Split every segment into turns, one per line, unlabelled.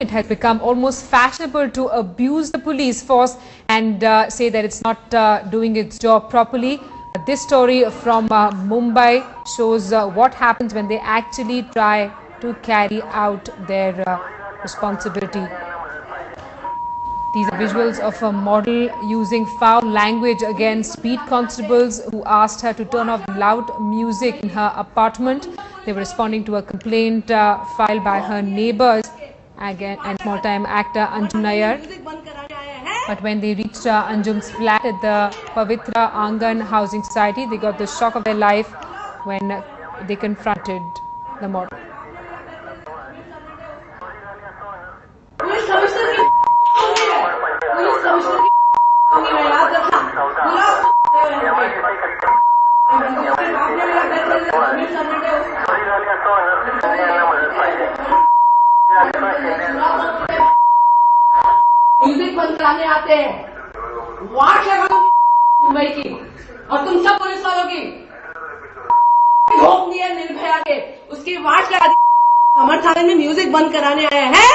It has become almost fashionable to abuse the police force and say that it's not doing its job properly. This story from Mumbai shows what happens when they actually try to carry out their responsibility. These are visuals of a model using foul language against beat constables who asked her to turn off loud music in her apartment. They were responding to a complaint filed by her neighbours and small-time actor Anjum Nayar. But when they reached Anjum's flat at the Pavitra Angan Housing Society, they got the shock of their life when they confronted the model.
Music बंद कराने आते हैं, वाट लगा दो मुंबई की और तुम सब पुलिस वालों की धोख दिया निर्भया के, उसकी वाट लगा दी। हमारे थाने में म्यूजिक बंद कराने आए हैं।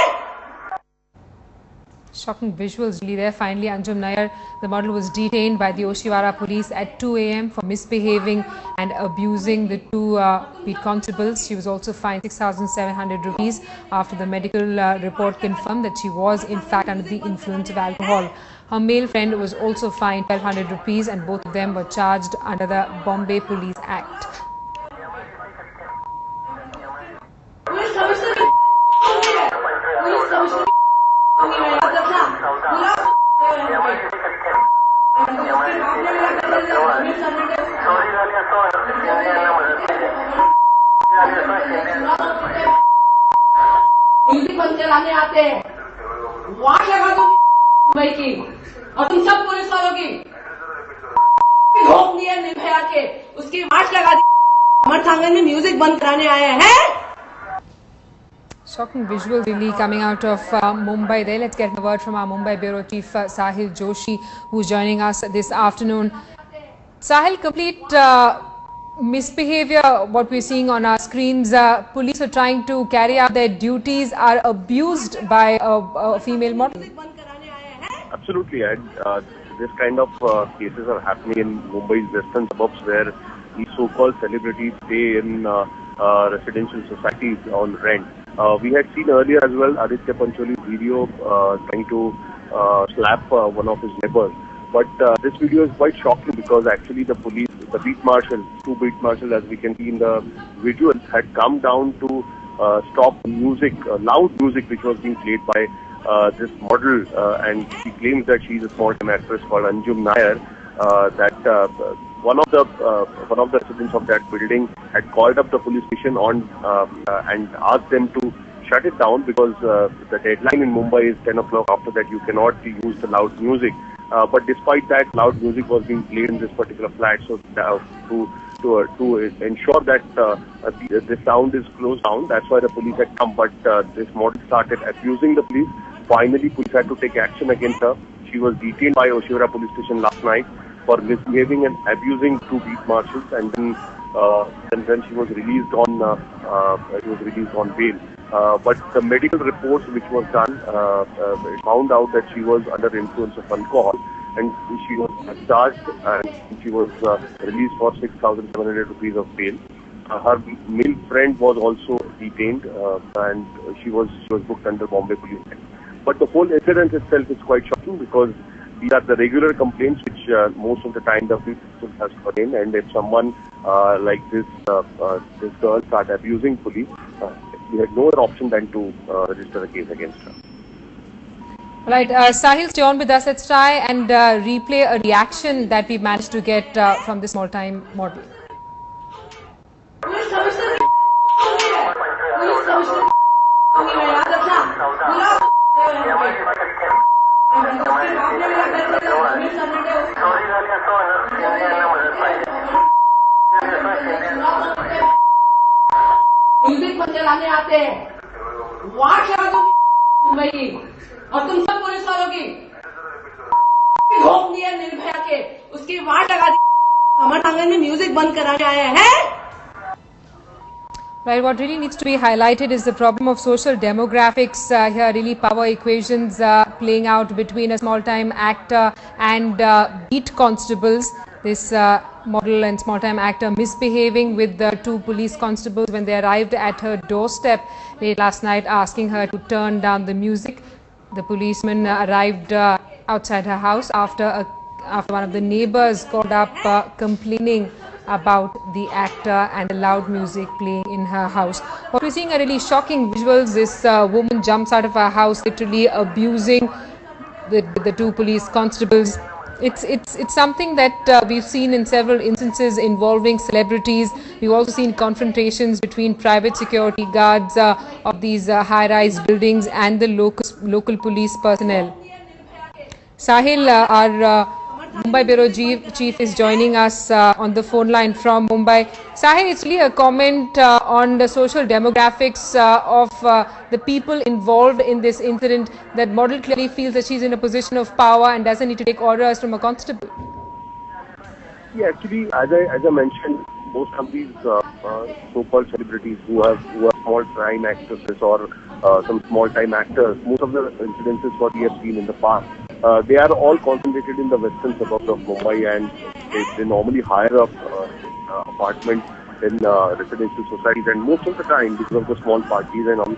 Shocking visuals really there. Finally, Anjum Nayar, the model, was detained by the Oshiwara police at 2 a.m. for misbehaving and abusing the two beat constables. She was also fined 6,700 rupees after the medical report confirmed that she was in fact under the influence of alcohol. Her male friend was also fined 1,200 rupees and both of them were charged under the Bombay Police Act.
Music बंद कराने आते हैं, वाट लगा दो मुंबई की और तुम सब पुलिस वालों की धोख दिया निर्भया के, उसकी वाट लगा दी। हमारे थाने में म्यूजिक बंद कराने आए हैं।
Shocking visuals really coming out of Mumbai there. Let's get a word from our Mumbai Bureau Chief Sahil Joshi, who's joining us this afternoon. Sahil, complete misbehavior, what we're seeing on our screens. Police are trying to carry out their duties, are abused by a female model.
Absolutely, and this kind of cases are happening in Mumbai's western suburbs, where these so-called celebrities stay in residential societies on rent. We had seen earlier as well Aditya Pancholi's video trying to slap one of his neighbours. But this video is quite shocking because actually the police, the beat marshal, two beat marshals as we can see in the video, had come down to stop music, loud music which was being played by this model, and she claims that she is a small-time actress called Anjum Nayar. One of the residents of that building had called up the police station and asked them to shut it down because the deadline in Mumbai is 10 o'clock. After that, you cannot use the loud music. But despite that, loud music was being played in this particular flat. So to ensure that the sound is closed down, that's why the police had come. But this model started abusing the police. Finally, police had to take action against her. She was detained by Oshiwara police station last night for misbehaving and abusing two beat marshals, and then she was released on bail. But the medical reports which was done found out that she was under influence of alcohol, and she was charged and she was released for 6,700 rupees of bail. Her male friend was also detained and she was booked under Bombay Police Act. But the whole incident itself is quite shocking because these are the regular complaints which most of the time the people has put in, and if someone like this girl start abusing police, we had no other option than to register a case against her.
Right, Sahil, stay on with us. Let's try and replay a reaction that we managed to get from this small-time model.
Music बंद कराने आते हैं, वाट लगा दो मुंबई की और तुम सब पुलिस वालों की धोख दिया निर्भया के, उसकी वाट लगा दी। हमारे थाने में म्यूजिक बंद कराने आए हैं।
Right, what really needs to be highlighted is the problem of social demographics here, really power equations playing out between a small-time actor and beat constables. This model and small-time actor misbehaving with the two police constables when they arrived at her doorstep late last night, asking her to turn down the music. The policeman arrived outside her house after one of the neighbours called up complaining about the actor and the loud music playing in her house. What we're seeing are really shocking visuals. This woman jumps out of her house, literally abusing the two police constables. It's something that we've seen in several instances involving celebrities. We've also seen confrontations between private security guards of these high-rise buildings and the local police personnel. Sahil, our Mumbai Bureau Chief is joining us on the phone line from Mumbai. Sahil, it's really a comment on the social demographics of the people involved in this incident, that model clearly feels that she's in a position of power and doesn't need to take orders from a constable.
Yeah, actually, as I mentioned, most of these so-called celebrities who are small-time actresses or some small-time actors, most of the incidences what we have seen in the past, they are all concentrated in the western suburbs of Mumbai, and they normally hire up apartments in residential societies, and most of the time, because of the small parties and all,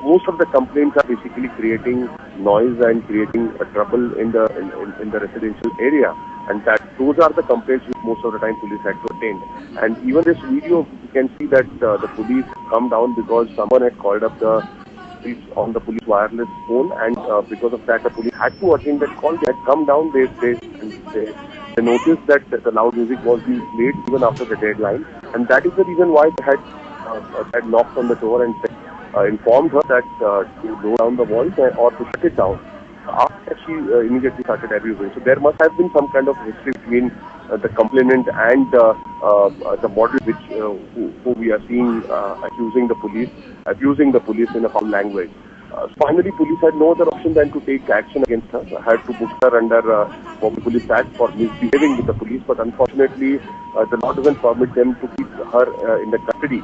most of the complaints are basically creating noise and creating trouble in the residential area, and those are the complaints which most of the time police had to attend. And even this video, you can see that the police come down because someone had called up the police on the police wireless phone, and because of that the police had to attend that call. They had come down, they noticed that the loud music was being played even after the deadline, and that is the reason why they had knocked on the door and informed her that to lower down the voice or to shut it down. After she immediately started abusing. So there must have been some kind of history between the complainant and the model who we are seeing abusing the police in a foul language. Finally, police had no other option than to take action against her. Had to book her under Mumbai Police Act for misbehaving with the police, but unfortunately, the law doesn't permit them to keep her in the custody.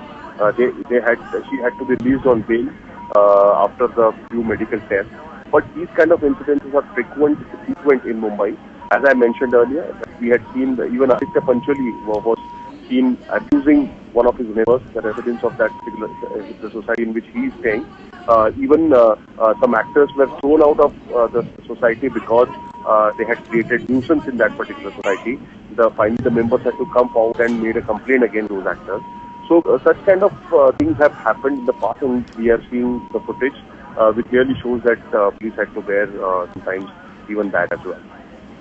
She had to be released on bail after the few medical tests. But these kind of incidences are frequent in Mumbai. As I mentioned earlier, we had seen even Aditya Pancholi was seen abusing one of his neighbors, the residents of that particular the society in which he is staying. Even some actors were thrown out of the society because they had created nuisance in that particular society. Finally, the members had to come forward and made a complaint against those actors. So such kind of things have happened in the past, and we are seeing the footage which clearly shows that police had to bear sometimes even that as well.